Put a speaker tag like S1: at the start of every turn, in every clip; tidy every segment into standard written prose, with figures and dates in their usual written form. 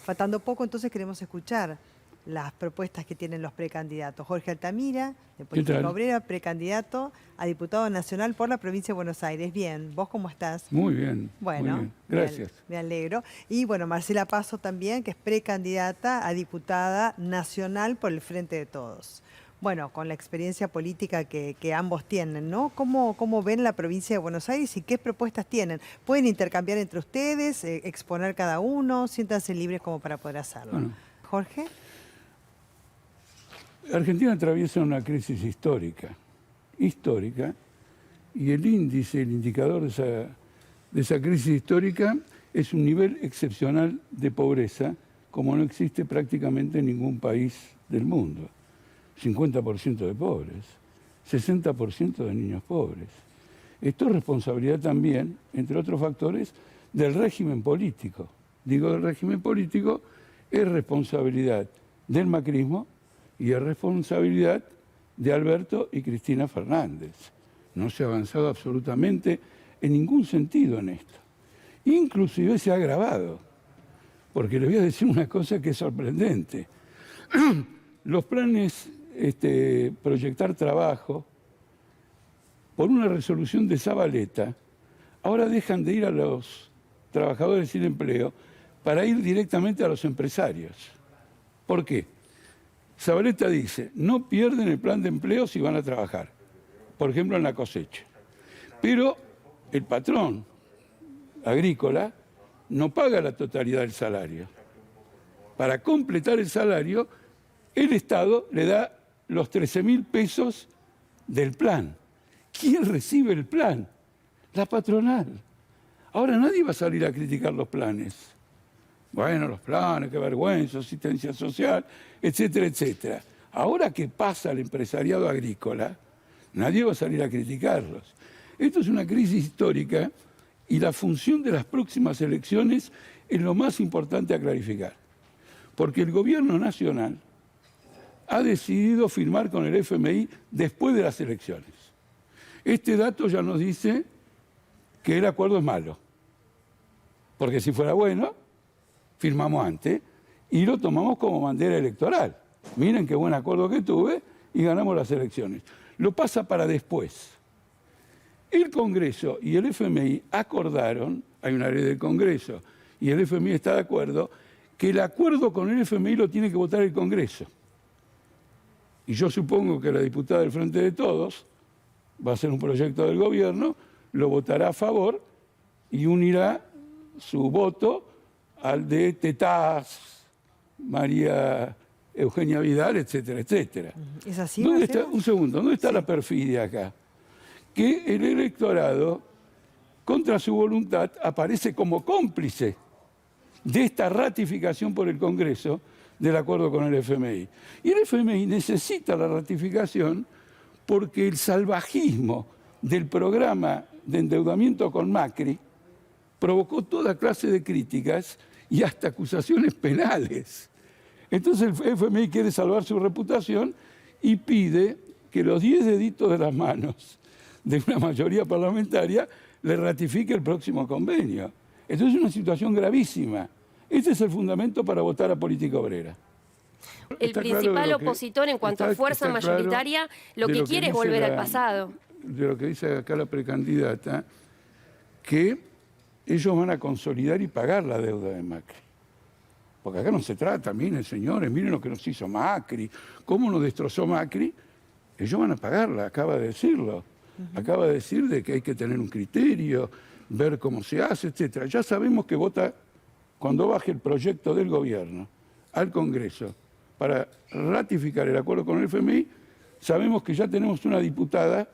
S1: Faltando poco, entonces queremos escuchar las propuestas que tienen los precandidatos. Jorge Altamira, de Política Obrera, precandidato a diputado nacional por la provincia de Buenos Aires. Bien, ¿vos cómo estás?
S2: Muy bien.
S1: Bueno,
S2: muy bien. Gracias.
S1: Me alegro. Y bueno, Marcela Paso también, que es precandidata a diputada nacional por el Frente de Todos. Bueno, con la experiencia política que ambos tienen, ¿no? ¿Cómo ven la provincia de Buenos Aires y qué propuestas tienen? ¿Pueden intercambiar entre ustedes, exponer cada uno? Siéntanse libres como para poder hacerlo. Bueno. Jorge.
S2: Argentina atraviesa una crisis histórica, y el índice, el indicador de esa crisis histórica es un nivel excepcional de pobreza, como no existe prácticamente en ningún país del mundo. 50% de pobres, 60% de niños pobres. Esto es responsabilidad también, entre otros factores, del régimen político. Digo del régimen político, es responsabilidad del macrismo y es responsabilidad de Alberto y Cristina Fernández. No se ha avanzado absolutamente en ningún sentido en esto. Inclusive se ha agravado, porque les voy a decir una cosa que es sorprendente. Los planes proyectar trabajo por una resolución de Zabaleta, ahora dejan de ir a los trabajadores sin empleo para ir directamente a los empresarios. ¿Por qué? Zabaleta dice, no pierden el plan de empleo si van a trabajar, por ejemplo en la cosecha. Pero el patrón agrícola no paga la totalidad del salario. Para completar el salario, el Estado le da los 13.000 pesos del plan. ¿Quién recibe el plan? La patronal. Ahora nadie va a salir a criticar los planes. Bueno, los planes, qué vergüenza, asistencia social, etcétera, etcétera. Ahora que pasa al empresariado agrícola, nadie va a salir a criticarlos. Esto es una crisis histórica y la función de las próximas elecciones es lo más importante a clarificar. Porque el gobierno nacional ha decidido firmar con el FMI después de las elecciones. Este dato ya nos dice que el acuerdo es malo. Porque si fuera bueno, firmamos antes y lo tomamos como bandera electoral. Miren qué buen acuerdo que tuve y ganamos las elecciones. Lo pasa para después. El Congreso y el FMI acordaron, hay una ley del Congreso y el FMI está de acuerdo, que el acuerdo con el FMI lo tiene que votar el Congreso. Y yo supongo que la diputada del Frente de Todos va a ser un proyecto del gobierno, lo votará a favor y unirá su voto al de Tetaz, María Eugenia Vidal, etcétera, etcétera.
S1: ¿Es así?
S2: ¿Dónde está, un segundo, ¿dónde está la perfidia acá? Que el electorado, contra su voluntad, aparece como cómplice de esta ratificación por el Congreso del acuerdo con el FMI. Y el FMI necesita la ratificación porque el salvajismo del programa de endeudamiento con Macri provocó toda clase de críticas y hasta acusaciones penales. Entonces el FMI quiere salvar su reputación y pide que los 10 deditos de las manos de una mayoría parlamentaria le ratifique el próximo convenio. Entonces es una situación gravísima. Este es el fundamento para votar a Política Obrera.
S3: El principal opositor en cuanto a fuerza mayoritaria lo que quiere es volver al pasado.
S2: De lo que dice acá la precandidata, que ellos van a consolidar y pagar la deuda de Macri. Porque acá no se trata, miren señores, miren lo que nos hizo Macri, cómo nos destrozó Macri. Ellos van a pagarla, acaba de decirlo. Acaba de decir de que hay que tener un criterio, ver cómo se hace, etcétera. Ya sabemos que vota cuando baje el proyecto del gobierno al Congreso para ratificar el acuerdo con el FMI, sabemos que ya tenemos una diputada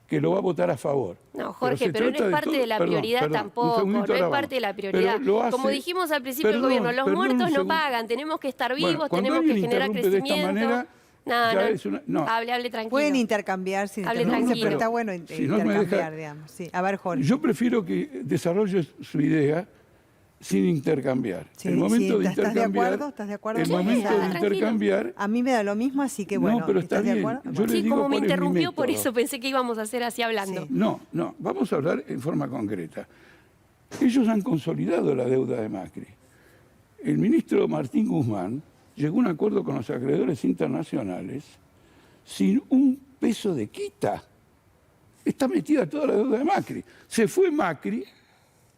S2: que lo va a votar a favor.
S3: No, Jorge, pero no es parte de la prioridad tampoco, no es parte de la prioridad. Como dijimos al principio del gobierno, los muertos no pagan, tenemos que estar vivos, tenemos que generar crecimiento. Hable tranquilo.
S1: Pueden intercambiar sin interrumpirse, pero está bueno intercambiar, digamos. Sí. A ver, Jorge.
S2: Yo prefiero que desarrolle su idea sin intercambiar.
S1: Sí, el momento de intercambiar. ¿Estás de acuerdo?
S2: El momento de intercambiar.
S1: A mí me da lo mismo, así que bueno.
S2: No, pero está bien.
S1: ¿De acuerdo?
S3: Sí, como me interrumpió, por eso pensé que íbamos a hacer así hablando.
S2: Sí. No, vamos a hablar en forma concreta. Ellos han consolidado la deuda de Macri. el ministro Martín Guzmán llegó a un acuerdo con los acreedores internacionales sin un peso de quita. Está metida toda la deuda de Macri. Se fue Macri,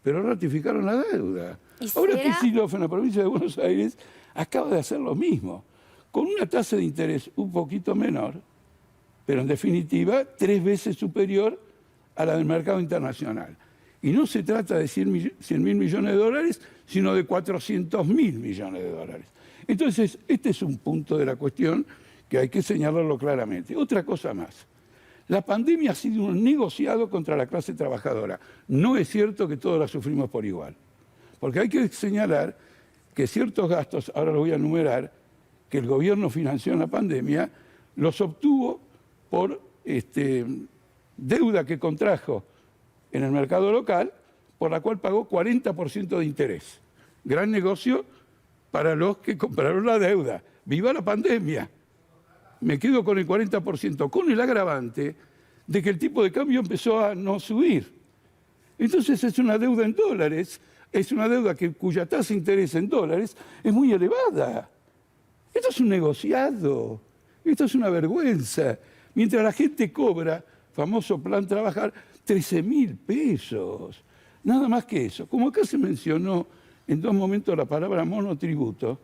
S2: pero ratificaron la deuda. Ahora Kicillof en la provincia de Buenos Aires acaba de hacer lo mismo, con una tasa de interés un poquito menor, pero en definitiva 3 veces superior a la del mercado internacional. Y no se trata de 100.000 millones de dólares, sino de 400.000 millones de dólares. Entonces, este es un punto de la cuestión que hay que señalarlo claramente. Otra cosa más. La pandemia ha sido un negociado contra la clase trabajadora. No es cierto que todos la sufrimos por igual. Porque hay que señalar que ciertos gastos, ahora los voy a enumerar, que el gobierno financió en la pandemia, los obtuvo por deuda que contrajo en el mercado local, por la cual pagó 40% de interés. Gran negocio para los que compraron la deuda. ¡Viva la pandemia! Me quedo con el 40%, con el agravante de que el tipo de cambio empezó a no subir. Entonces es una deuda en dólares, es una deuda cuya tasa de interés en dólares es muy elevada. Esto es un negociado, esto es una vergüenza. Mientras la gente cobra, famoso plan trabajar, 13.000 pesos. Nada más que eso. Como acá se mencionó en 2 momentos la palabra monotributo,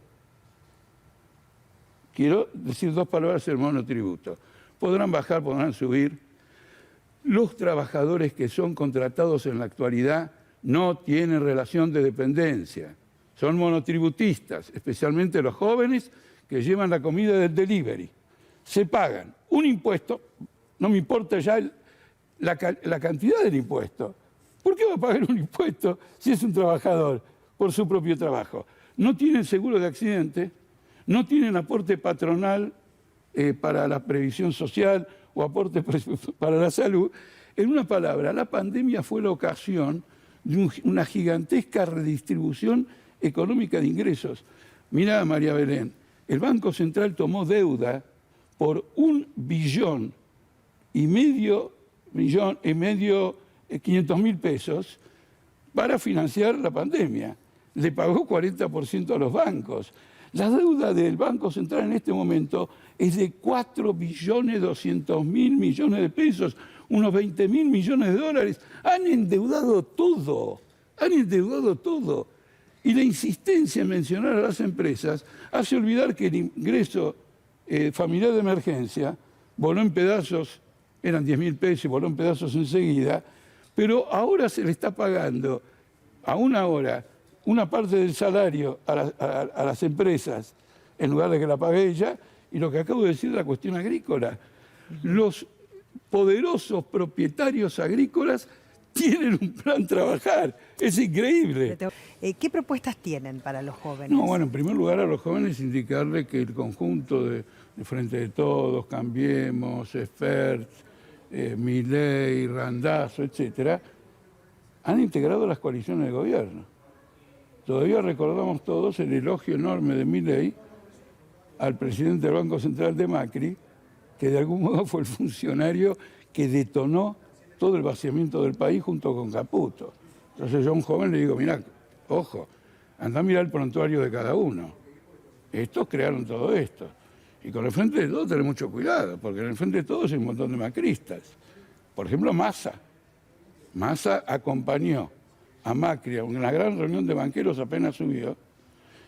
S2: quiero decir 2 palabras del monotributo. Podrán bajar, podrán subir. Los trabajadores que son contratados en la actualidad no tienen relación de dependencia. Son monotributistas, especialmente los jóvenes que llevan la comida del delivery. Se pagan un impuesto, no me importa ya la cantidad del impuesto. ¿Por qué va a pagar un impuesto si es un trabajador por su propio trabajo? No tienen seguro de accidente, no tienen aporte patronal para la previsión social o aporte para la salud. En una palabra, la pandemia fue la ocasión de una gigantesca redistribución económica de ingresos. Mirá, María Belén, el Banco Central tomó deuda por 1,5 billones 500.000 pesos para financiar la pandemia. Le pagó 40% a los bancos. La deuda del Banco Central en este momento es de 4.200.000 millones de pesos, unos 20.000 millones de dólares. Han endeudado todo, Y la insistencia en mencionar a las empresas hace olvidar que el ingreso familiar de emergencia voló en pedazos, eran 10.000 pesos y voló en pedazos enseguida, pero ahora se le está pagando a una hora una parte del salario a las empresas en lugar de que la pague ella, y lo que acabo de decir de la cuestión agrícola. Los poderosos propietarios agrícolas tienen un plan trabajar. Es increíble.
S1: ¿Qué propuestas tienen para los jóvenes?
S2: No, bueno, en primer lugar a los jóvenes indicarles que el conjunto de Frente de Todos, Cambiemos, Espert, Milei, Randazzo, etcétera, han integrado las coaliciones de gobierno. Todavía recordamos todos el elogio enorme de Milei al presidente del Banco Central de Macri, que de algún modo fue el funcionario que detonó todo el vaciamiento del país junto con Caputo. Entonces yo a un joven le digo, mirá, ojo, anda a mirar el prontuario de cada uno. Estos crearon todo esto. Y con el Frente de Todos tener mucho cuidado, porque en el Frente de Todos hay un montón de macristas. Por ejemplo, Massa. Massa acompañó a Macri a una gran reunión de banqueros apenas subió,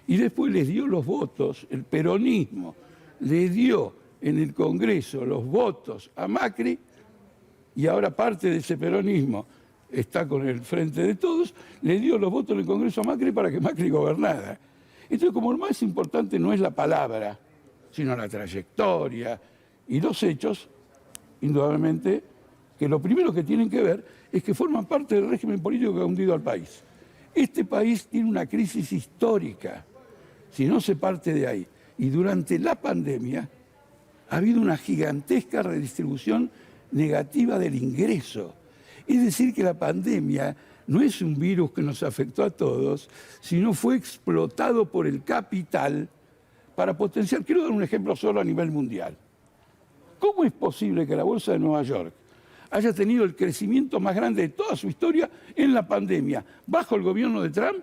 S2: y después les dio los votos, el peronismo le dio en el Congreso los votos a Macri, y ahora parte de ese peronismo está con el Frente de Todos, le dio los votos en el Congreso a Macri para que Macri gobernara. Entonces, como lo más importante no es la palabra, sino la trayectoria y los hechos, indudablemente que lo primero que tienen que ver es que forman parte del régimen político que ha hundido al país. Este país tiene una crisis histórica, si no se parte de ahí. Y durante la pandemia ha habido una gigantesca redistribución negativa del ingreso. Es decir, que la pandemia no es un virus que nos afectó a todos, sino fue explotado por el capital para potenciar. Quiero dar un ejemplo solo a nivel mundial. ¿Cómo es posible que la Bolsa de Nueva York haya tenido el crecimiento más grande de toda su historia en la pandemia, bajo el gobierno de Trump,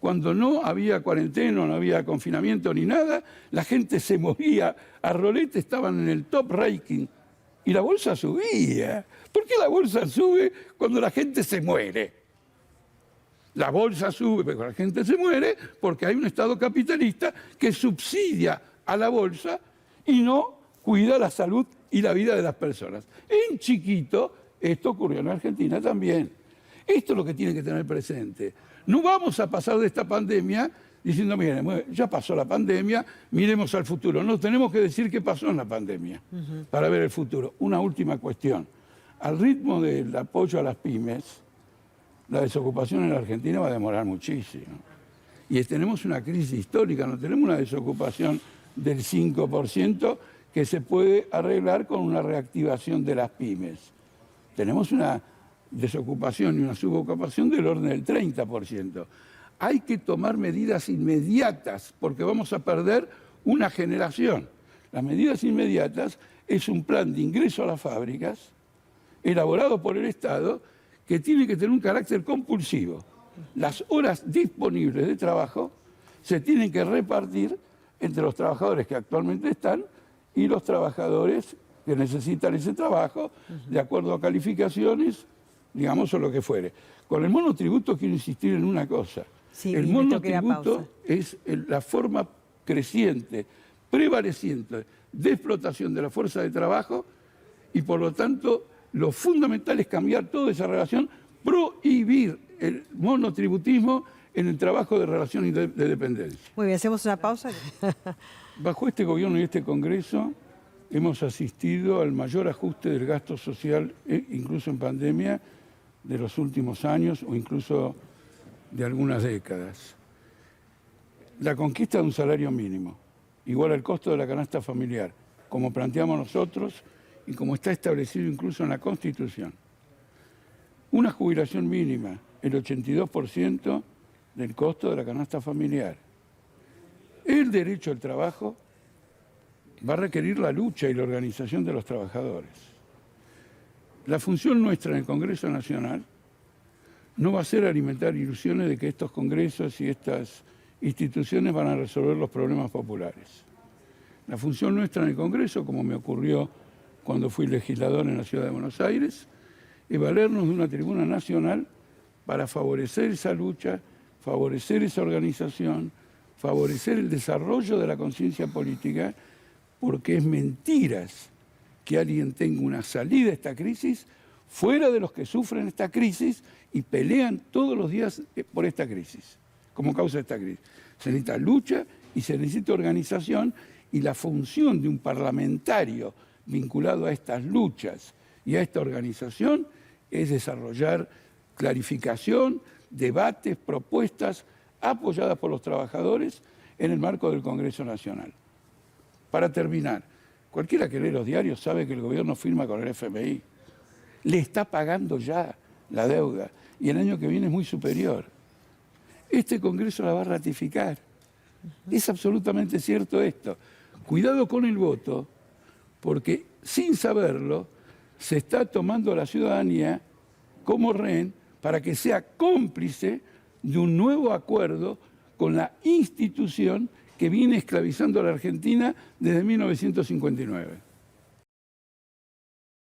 S2: cuando no había cuarentena, no había confinamiento ni nada, la gente se movía a rolete, estaban en el top ranking y la bolsa subía. ¿Por qué la bolsa sube cuando la gente se muere? La bolsa sube cuando la gente se muere porque hay un Estado capitalista que subsidia a la bolsa y no cuida la salud y la vida de las personas. En chiquito, esto ocurrió en Argentina también. Esto es lo que tienen que tener presente. No vamos a pasar de esta pandemia diciendo, miren, ya pasó la pandemia, miremos al futuro. No, tenemos que decir qué pasó en la pandemia para ver el futuro. Una última cuestión. Al ritmo del apoyo a las pymes, la desocupación en la Argentina va a demorar muchísimo. Y tenemos una crisis histórica, no tenemos una desocupación del 5% que se puede arreglar con una reactivación de las pymes. Tenemos una desocupación y una subocupación del orden del 30%. Hay que tomar medidas inmediatas porque vamos a perder una generación. Las medidas inmediatas es un plan de ingreso a las fábricas elaborado por el Estado que tiene que tener un carácter compulsivo. Las horas disponibles de trabajo se tienen que repartir entre los trabajadores que actualmente están y los trabajadores que necesitan ese trabajo de acuerdo a calificaciones, digamos, o lo que fuere. Con el monotributo quiero insistir en una cosa.
S1: Sí,
S2: el monotributo es la forma creciente, prevaleciente de explotación de la fuerza de trabajo y por lo tanto lo fundamental es cambiar toda esa relación, prohibir el monotributismo en el trabajo de relación de dependencia.
S1: Muy bien, hacemos una pausa.
S2: Bajo este gobierno y este Congreso hemos asistido al mayor ajuste del gasto social, incluso en pandemia, de los últimos años o incluso de algunas décadas. La conquista de un salario mínimo, igual al costo de la canasta familiar, como planteamos nosotros y como está establecido incluso en la Constitución. Una jubilación mínima, el 82% del costo de la canasta familiar. El derecho al trabajo va a requerir la lucha y la organización de los trabajadores. La función nuestra en el Congreso Nacional no va a ser alimentar ilusiones de que estos congresos y estas instituciones van a resolver los problemas populares. La función nuestra en el Congreso, como me ocurrió cuando fui legislador en la Ciudad de Buenos Aires, es valernos de una tribuna nacional para favorecer esa lucha, favorecer esa organización, favorecer el desarrollo de la conciencia política, porque es mentiras que alguien tenga una salida a esta crisis fuera de los que sufren esta crisis y pelean todos los días por esta crisis, como causa de esta crisis. Se necesita lucha y se necesita organización y la función de un parlamentario vinculado a estas luchas y a esta organización es desarrollar clarificación, debates, propuestas apoyadas por los trabajadores en el marco del Congreso Nacional. Para terminar, cualquiera que lee los diarios sabe que el gobierno firma con el FMI. Le está pagando ya la deuda y el año que viene es muy superior. Este Congreso la va a ratificar. Es absolutamente cierto esto. Cuidado con el voto, porque sin saberlo se está tomando a la ciudadanía como rehén para que sea cómplice de un nuevo acuerdo con la institución que viene esclavizando a la Argentina desde 1959.